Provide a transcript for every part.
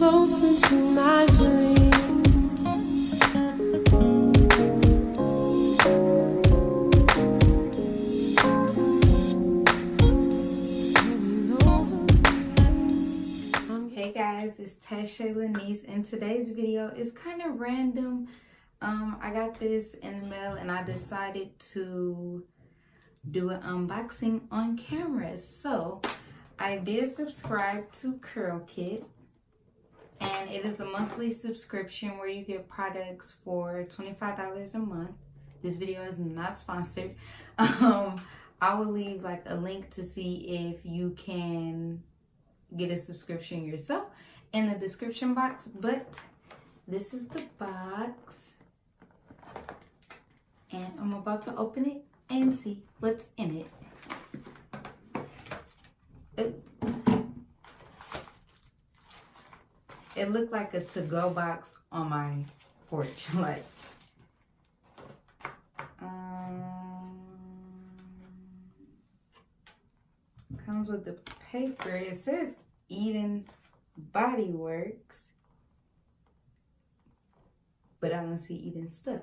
closer to my dream. Hey guys, it's tashay.reddic, and today's video is kind of random. I got this in the mail and I decided to do an unboxing on camera. So I did subscribe to Curl Kit, and it is a monthly subscription where you get products for $25 a month. This video is not sponsored. I will leave like a link to see if you can get a subscription yourself in the description box. But this is the box, and I'm about to open it and see what's in it. It looked like a to-go box on my porch. Like, comes with the paper. It says Eden Body Works, but I don't see Eden stuff.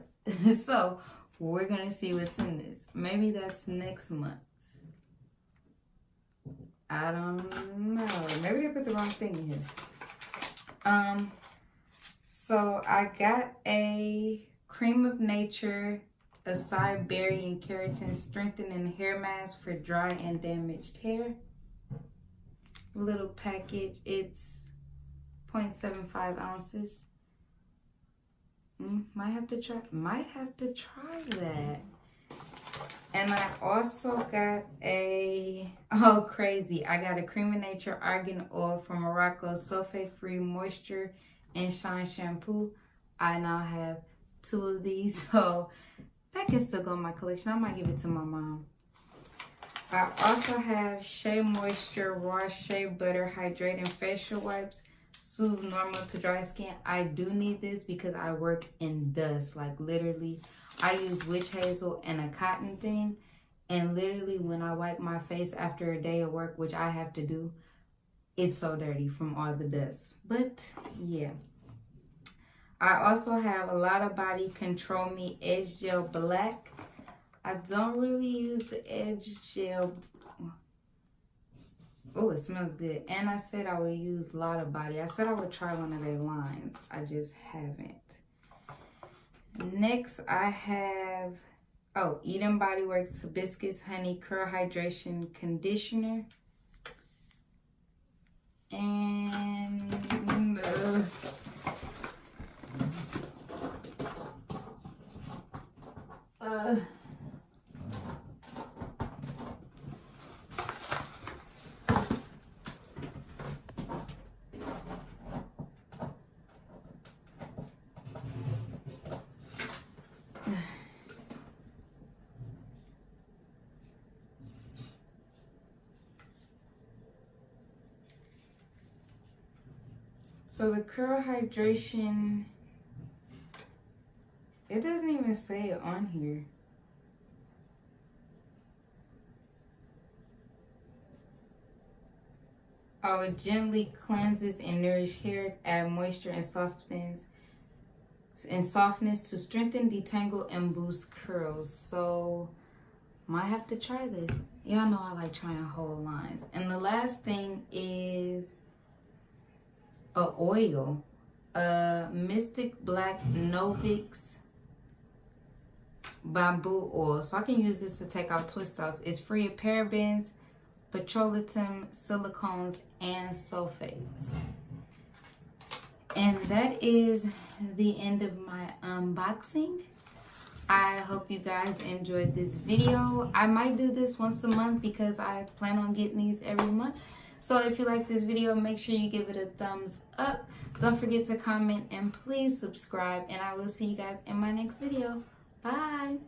So we're gonna see what's in this. Maybe that's next month. I don't know. Maybe they put the wrong thing in here. So I got a Creame of Nature acai berry and keratin strengthening hair mask for dry and damaged hair. Little package. It's 0.75 ounces. Might have to try that. And I also got a, oh crazy, I got a Creame of Nature argan oil from Morocco sulfate-free moisture and shine shampoo. I now have 2 of these, so that can still go in my collection. I might give it to my mom. I also have Shea Moisture Raw Shea Butter Hydrating Facial Wipes. Soothe normal to dry skin. I do need this because I work in dust. Like literally, I use witch hazel and a cotton thing. And literally when I wipe my face after a day of work, which I have to do, it's so dirty from all the dust. But yeah. I also have a lot of body Control Me Edge Gel Black. I don't really use the Edge Gel. Oh, it smells good. And I said I would use a lot of body. I said I would try one of their lines. I just haven't. Next, I have, Eden Body Works Hibiscus Honey Curl Hydration Conditioner. And so the curl hydration, it doesn't even say it on here. Oh, it gently cleanses and nourishes hairs, add moisture and softness to strengthen, detangle, and boost curls. So might have to try this. Y'all know I like trying whole lines. And the last thing is a oil, Mystic Black Novix Bamboo Oil. So I can use this to take out twist outs. It's free of parabens, petroleum, silicones, and sulfates. And that is the end of my unboxing. I hope you guys enjoyed this video. I might do this once a month because I plan on getting these every month. So if you like this video, make sure you give it a thumbs up. Don't forget to comment and please subscribe. And I will see you guys in my next video. Bye.